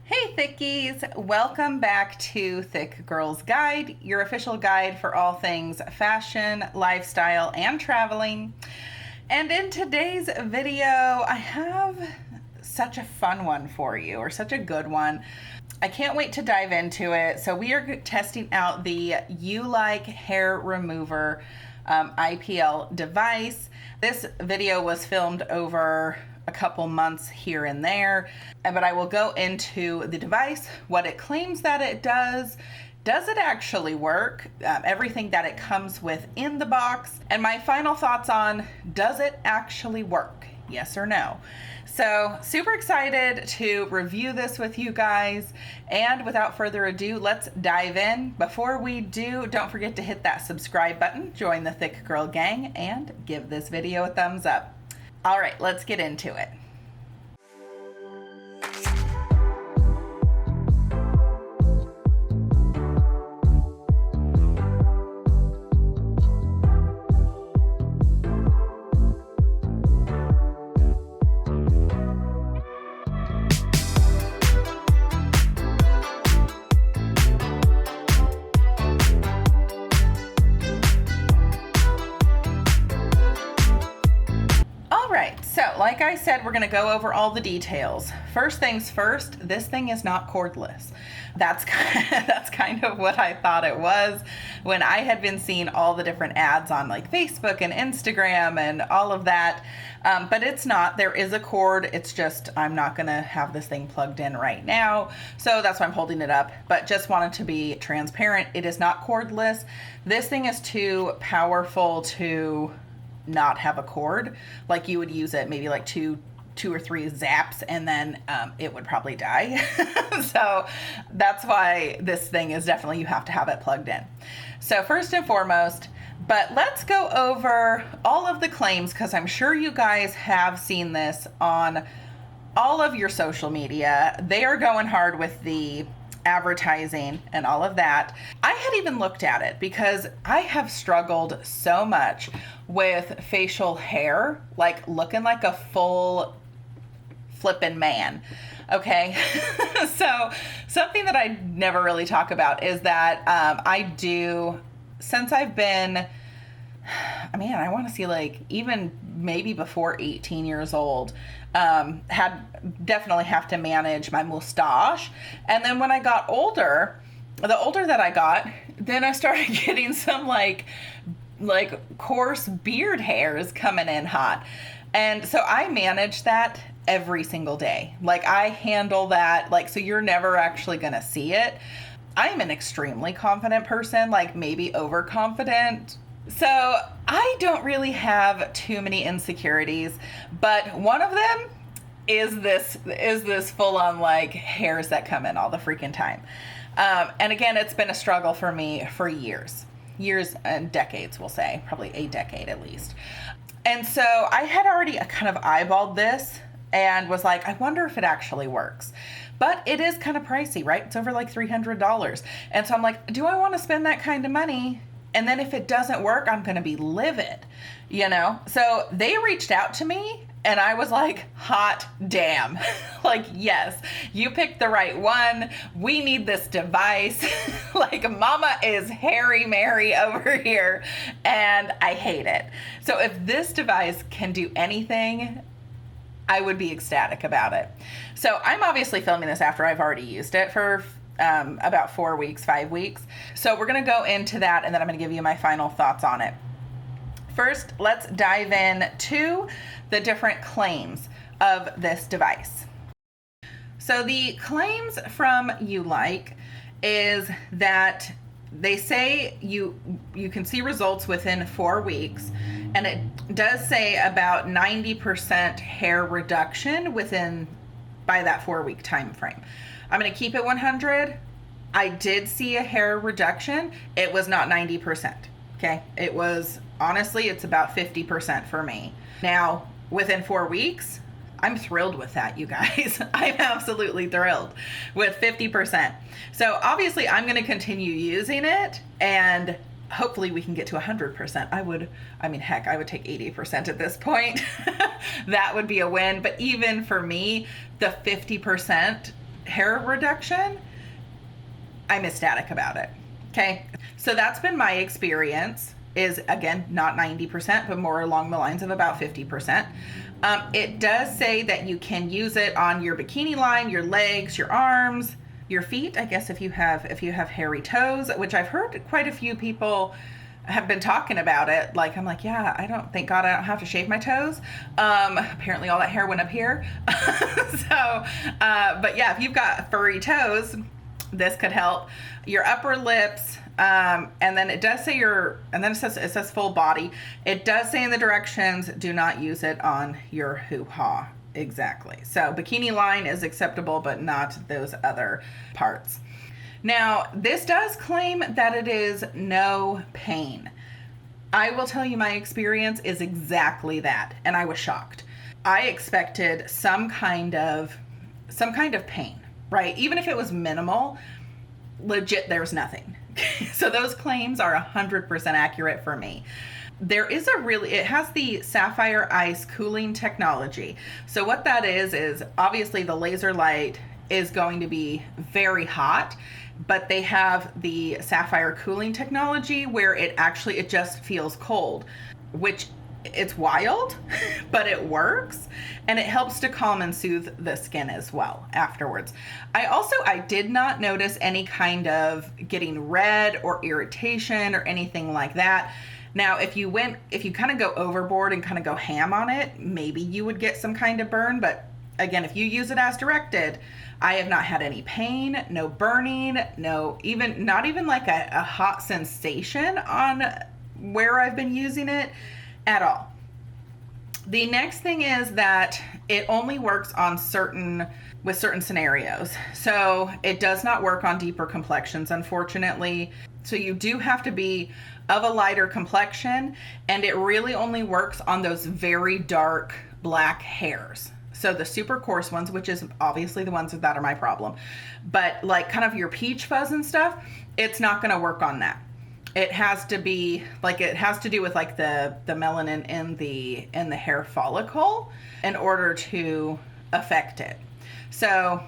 Hey Thickies, welcome back to Thick Girls Guide, your official guide for all things fashion, lifestyle, and traveling. And in today's video, I have such a fun one for you, or such a good one. I can't wait to dive into it. So we are testing out the Ulike hair remover IPL device. This video was filmed over a couple months here and there, but I will go into the device, what it claims that it does it actually work, everything that it comes with in the box, and my final thoughts on, does it actually work? Yes or no? So super excited to review this with you guys, and without further ado, let's dive in. Before we do, don't forget to hit that subscribe button, join the Thick Girl gang, and give this video a thumbs up. All right, let's get into it. So, like I said, we're going to go over all the details. First things first, this thing is not cordless. That's kind of what I thought it was when I had been seeing all the different ads on like Facebook and Instagram and all of that. But it's not. There is a cord. It's just I'm not going to have this thing plugged in right now. So that's why I'm holding it up. But just wanted to be transparent. It is not cordless. This thing is too powerful to not have a cord. Like you would use it maybe like two or three zaps and then it would probably die. So that's why this thing is definitely, you have to have it plugged in. So first and foremost, but let's go over all of the claims, because I'm sure you guys have seen this on all of your social media. They are going hard with the advertising and all of that. I had even looked at it because I have struggled so much with facial hair, like looking like a full flippin' man. Okay. So something that I never really talk about is that I do, since I've been, I want to see like even maybe before 18 years old, definitely have to manage my mustache. And then when I got older, the older that I got, then I started getting some like coarse beard hairs coming in hot. And so I manage that every single day. Like I handle that, like, so you're never actually going to see it. I am an extremely confident person, like maybe overconfident. So I don't really have too many insecurities, but one of them is this full on like hairs that come in all the freaking time. And again, it's been a struggle for me for years and decades, we'll say, probably a decade at least. And so I had already kind of eyeballed this and was like, I wonder if it actually works. But it is kind of pricey, right? It's over like $300. And so I'm like, do I want to spend that kind of money? And then if it doesn't work, I'm going to be livid, you know? So they reached out to me and I was like, hot damn. Like, yes, you picked the right one. We need this device. Like, mama is hairy Mary over here and I hate it. So if this device can do anything, I would be ecstatic about it. So I'm obviously filming this after I've already used it for about 5 weeks. So we're going to go into that and then I'm going to give you my final thoughts on it. First, let's dive in to the different claims of this device. So the claims from Ulike is that they say you can see results within 4 weeks, and it does say about 90% hair reduction by that 4-week time frame. I'm going to keep it 100. I did see a hair reduction. It was not 90%. Okay. It was, honestly, it's about 50% for me. Now, within 4 weeks, I'm thrilled with that, you guys. I'm absolutely thrilled with 50%. So obviously I'm going to continue using it and hopefully we can get to 100%. I would take 80% at this point. That would be a win. But even for me, the 50% hair reduction, I'm ecstatic about it. Okay. So that's been my experience, is again, not 90%, but more along the lines of about 50%. It does say that you can use it on your bikini line, your legs, your arms, your feet. I guess if you have hairy toes, which I've heard quite a few people have been talking about it. Like, I'm like, yeah, thank God I don't have to shave my toes. Apparently all that hair went up here. But yeah, if you've got furry toes, this could help. Your upper lips, and then it does say it says full body. It does say in the directions, do not use it on your hoo-ha. Exactly. So bikini line is acceptable, but not those other parts. Now, this does claim that it is no pain. I will tell you my experience is exactly that, and I was shocked. I expected some kind of pain, right? Even if it was minimal, legit, there's nothing. So those claims are 100% accurate for me. It has the sapphire ice cooling technology. So what that is obviously the laser light is going to be very hot, but they have the sapphire cooling technology where it just feels cold, which it's wild, but it works, and it helps to calm and soothe the skin as well afterwards. I did not notice any kind of getting red or irritation or anything like that. Now, if you kind of go overboard and kind of go ham on it, maybe you would get some kind of burn, but again, if you use it as directed, I have not had any pain, no burning, not even like a hot sensation on where I've been using it at all. The next thing is that it only works on certain scenarios. So it does not work on deeper complexions, unfortunately. So you do have to be of a lighter complexion, and it really only works on those very dark black hairs. So the super coarse ones, which is obviously the ones that are my problem, but like kind of your peach fuzz and stuff, it's not going to work on that. It has to do with like the melanin in the hair follicle in order to affect it. So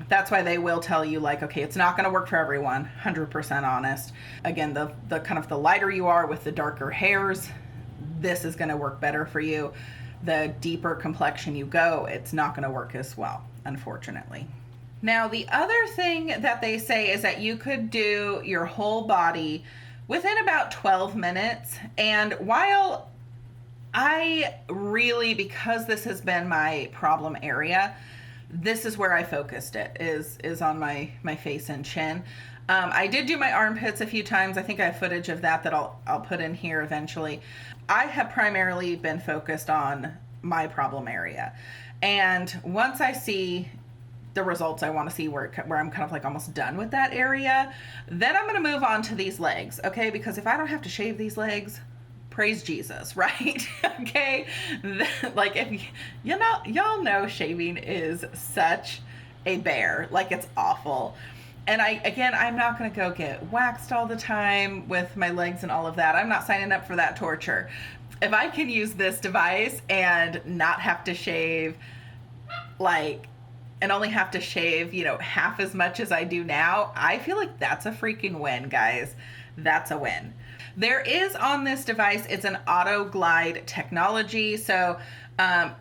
that's why they will tell you, like, okay, it's not going to work for everyone, 100% honest. Again, the kind of the lighter you are with the darker hairs, this is going to work better for you. The deeper complexion you go, it's not going to work as well, unfortunately. Now, the other thing that they say is that you could do your whole body within about 12 minutes. And while because this has been my problem area, this is where I focused it, is on my face and chin. I did do my armpits a few times. I think I have footage of that I'll put in here eventually. I have primarily been focused on my problem area. And once I see the results, I want to see where I'm kind of like almost done with that area, then I'm going to move on to these legs, okay? Because if I don't have to shave these legs, praise Jesus, right? Okay? Like, if y'all know shaving is such a bear. Like, it's awful. And I'm not going to go get waxed all the time with my legs and all of that. I'm not signing up for that torture. If I can use this device and not have to shave, and only have to shave, half as much as I do now, I feel like that's a freaking win, guys. That's a win. There is on this device, it's an auto glide technology. So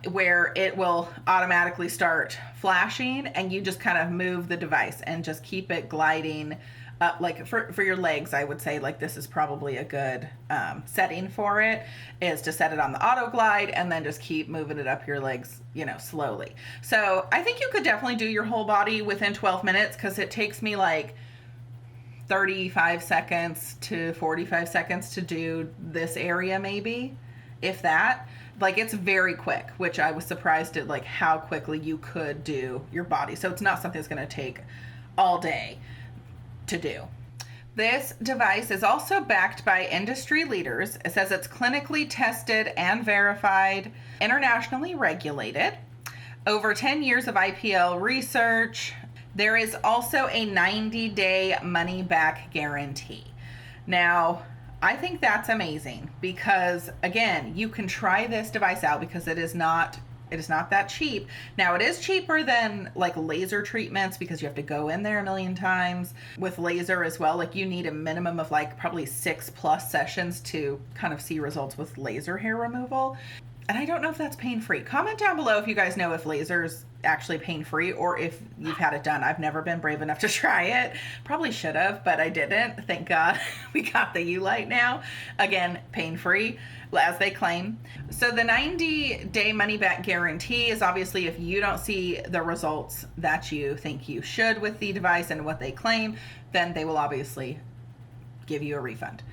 where it will automatically start flashing, and you just kind of move the device and just keep it gliding up. Like for your legs, I would say like this is probably a good setting for it, is to set it on the auto glide and then just keep moving it up your legs, slowly. So I think you could definitely do your whole body within 12 minutes, because it takes me like 35 seconds to 45 seconds to do this area, maybe, if that. Like, it's very quick, which I was surprised at, like, how quickly you could do your body. So it's not something that's going to take all day to do. This device is also backed by industry leaders. It says it's clinically tested and verified, internationally regulated, over 10 years of IPL research. There is also a 90-day money-back guarantee. Now, I think that's amazing because, again, you can try this device out because it is not It is not that cheap. Now, it is cheaper than like laser treatments because you have to go in there a million times. With laser as well, like you need a minimum of like probably 6+ sessions to kind of see results with laser hair removal. And I don't know if that's pain-free. Comment down below if you guys know if laser's actually pain-free or if you've had it done. I've never been brave enough to try it. Probably should have, but I didn't. Thank God we got the Ulike now. Again, pain-free, as they claim. So the 90-day money-back guarantee is obviously if you don't see the results that you think you should with the device and what they claim, then they will obviously give you a refund.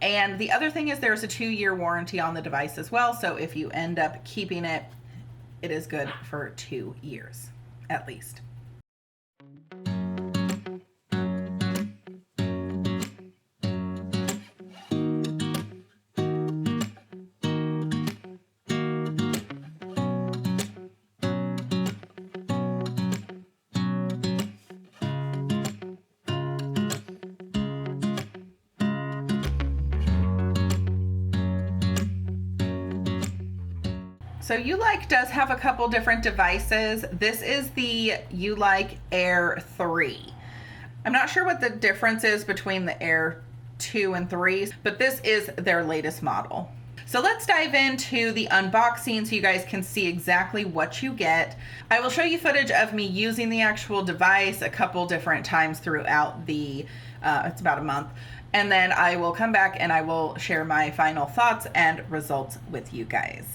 And the other thing is there's a 2-year warranty on the device as well. So if you end up keeping it, it is good for 2 years at least. So Ulike does have a couple different devices. This is the Ulike Air 3. I'm not sure what the difference is between the Air 2 and 3, but this is their latest model. So let's dive into the unboxing so you guys can see exactly what you get. I will show you footage of me using the actual device a couple different times throughout the, it's about a month. And then I will come back and I will share my final thoughts and results with you guys.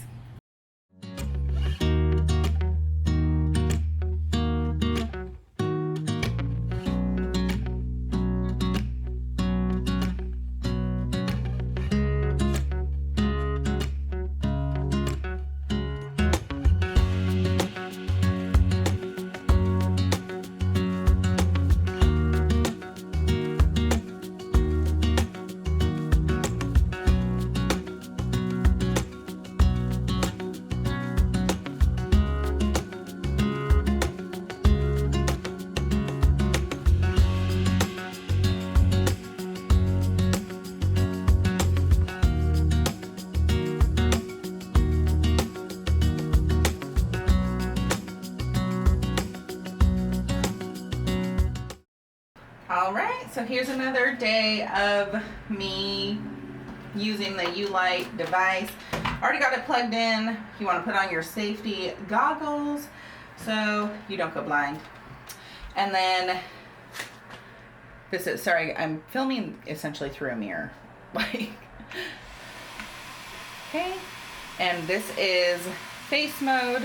All right, so here's another day of me using the Ulike device. Already got it plugged in. You want to put on your safety goggles so you don't go blind. And then this is, sorry, I'm filming essentially through a mirror. Like, okay. And this is face mode.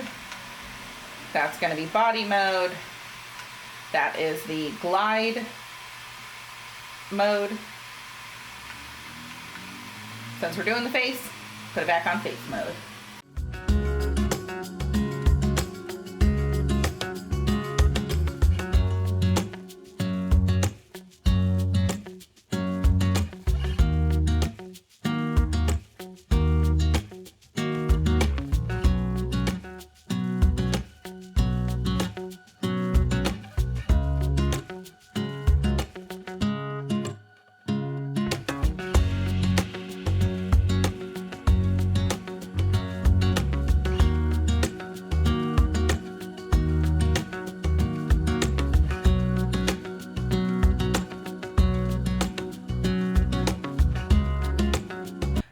That's going to be body mode. That is the glide mode. Since we're doing the face, put it back on face mode.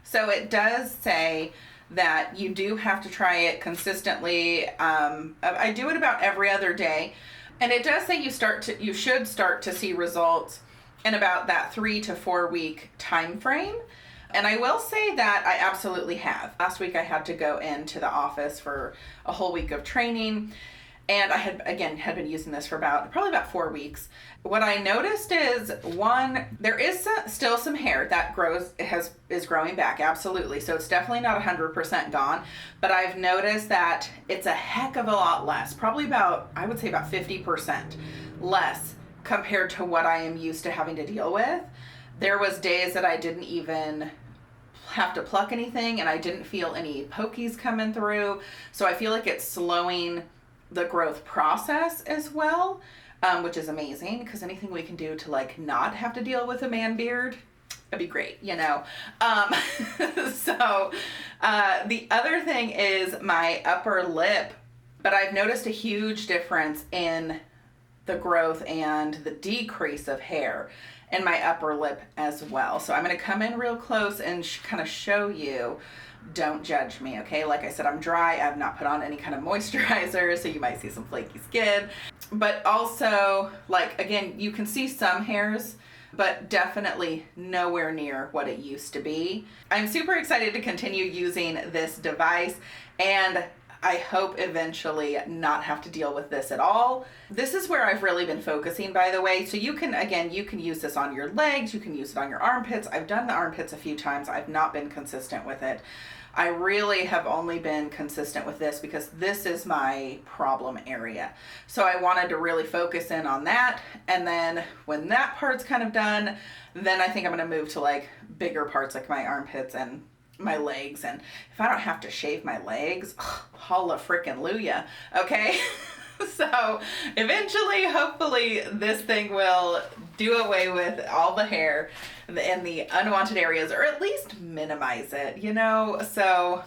So it does say that you do have to try it consistently. I do it about every other day, and it does say you should start to see results in about that 3 to 4 week time frame. And I will say that I absolutely have. Last week I had to go into the office for a whole week of training, and I had been using this for probably about 4 weeks. What I noticed is, one, there is still some hair that is growing back, absolutely. So it's definitely not 100% gone, but I've noticed that it's a heck of a lot less, probably I would say about 50% less compared to what I am used to having to deal with. There was days that I didn't even have to pluck anything and I didn't feel any pokies coming through. So I feel like it's slowing the growth process as well, which is amazing, because anything we can do to like not have to deal with a man beard, It'd be great, you know. So the other thing is my upper lip, but I've noticed a huge difference in the growth and the decrease of hair in my upper lip as well. So I'm going to come in real close and kind of show you. Don't judge me, okay? Like I said, I'm dry. I've not put on any kind of moisturizer, so you might see some flaky skin. But also, like, again, you can see some hairs, but definitely nowhere near what it used to be. I'm super excited to continue using this device, and I hope eventually not have to deal with this at all. This is where I've really been focusing, by the way. So you can, again, you can use this on your legs, you can use it on your armpits. I've done the armpits a few times. I've not been consistent with it. I really have only been consistent with this because this is my problem area. So I wanted to really focus in on that. And then when that part's kind of done, then I think I'm going to move to like bigger parts like my armpits and my legs. And if I don't have to shave my legs, holla frickin' luya, okay? So eventually, hopefully, this thing will do away with all the hair in the unwanted areas, or at least minimize it, you know? So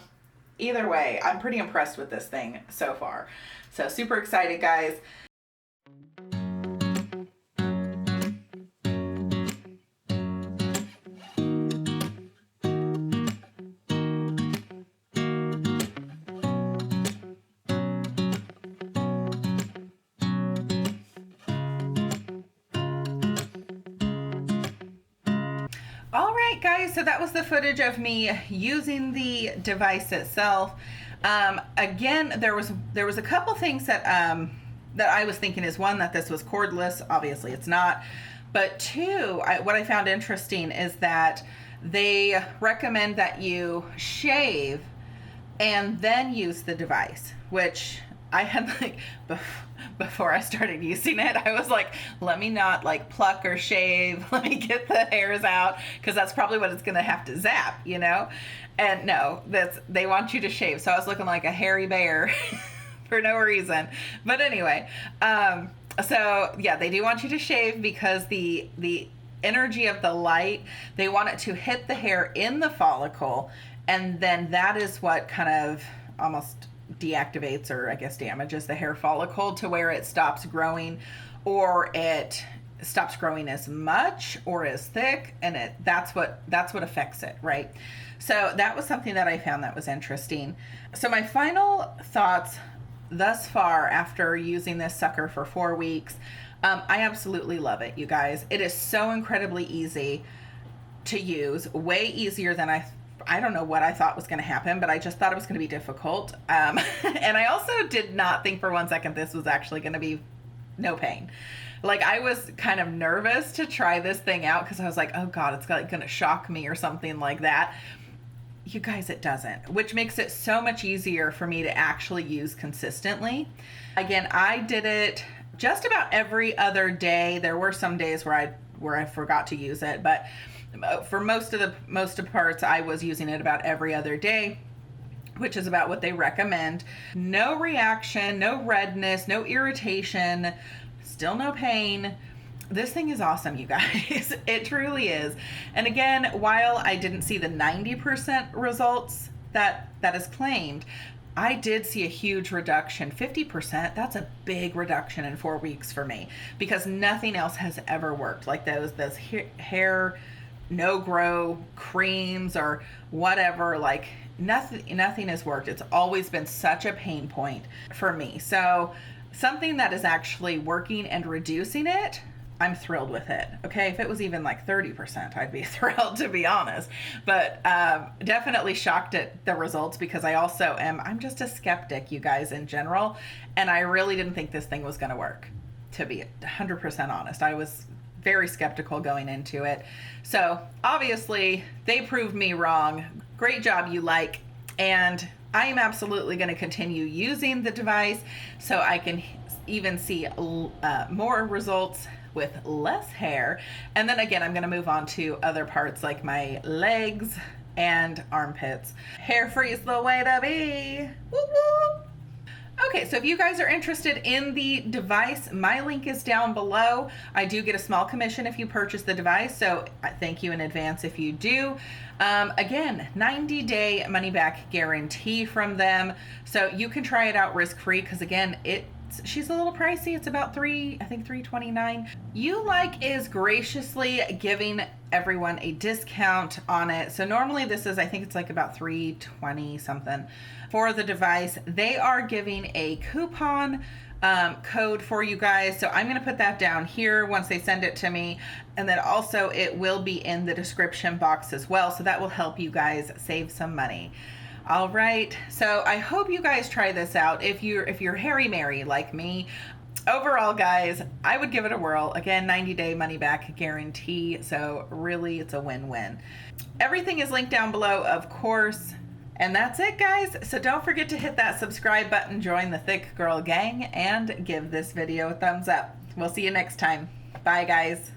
either way, I'm pretty impressed with this thing so far. So super excited, guys. All right, guys, so that was the footage of me using the device itself. Again, there was a couple things that that I was thinking is, one, that this was cordless. Obviously it's not. But two, what I found interesting is that they recommend that you shave and then use the device, which I had like before I started using it, I was like, let me not like pluck or shave. Let me get the hairs out, because that's probably what it's going to have to zap, you know? And no, they want you to shave. So I was looking like a hairy bear for no reason. But anyway, so yeah, they do want you to shave because the energy of the light, they want it to hit the hair in the follicle. And then that is what kind of almost deactivates, or I guess damages, the hair follicle to where it stops growing, or it stops growing as much or as thick, and that's what affects it, right? So that was something that I found that was interesting. So my final thoughts thus far after using this sucker for 4 weeks, I absolutely love it, you guys. It is so incredibly easy to use, way easier than I don't know what I thought was going to happen, but I just thought it was going to be difficult. And I also did not think for 1 second this was actually going to be no pain. Like, I was kind of nervous to try this thing out because I was like, oh God, it's going to shock me or something like that. You guys, it doesn't, which makes it so much easier for me to actually use consistently. Again, I did it just about every other day. There were some days where I forgot to use it, but for most of parts, I was using it about every other day, which is about what they recommend. No reaction, no redness, no irritation, still no pain. This thing is awesome, you guys. It truly is. And again, while I didn't see the 90% results that is claimed, I did see a huge reduction. 50%, that's a big reduction in 4 weeks for me, because nothing else has ever worked. Like those hair no grow creams or whatever, like nothing has worked. It's always been such a pain point for me. So something that is actually working and reducing it, I'm thrilled with it. Okay, if it was even like 30%, I'd be thrilled, to be honest. But definitely shocked at the results, because I'm just a skeptic, you guys, in general. And I really didn't think this thing was going to work, to be 100% honest. I was very skeptical going into it. So obviously they proved me wrong. Great job, Ulike. And I am absolutely going to continue using the device so I can even see more results with less hair. And then again, I'm going to move on to other parts like my legs and armpits. Hair free is the way to be. Woo woo. Okay, so if you guys are interested in the device, my link is down below. I do get a small commission if you purchase the device, so thank you in advance if you do. Again, 90-day money-back guarantee from them, so you can try it out risk-free, because again, she's a little pricey. It's about $329. Ulike is graciously giving everyone a discount on it. So normally this is, I think it's like about $320 something for the device. They are giving a coupon code for you guys. So I'm going to put that down here once they send it to me. And then also it will be in the description box as well. So that will help you guys save some money. All right, so I hope you guys try this out. If you're hairy Mary like me, overall, guys, I would give it a whirl. Again, 90-day money-back guarantee, so really it's a win-win. Everything is linked down below, of course. And that's it, guys. So don't forget to hit that subscribe button, join the Thick Girl gang, and give this video a thumbs up. We'll see you next time. Bye, guys.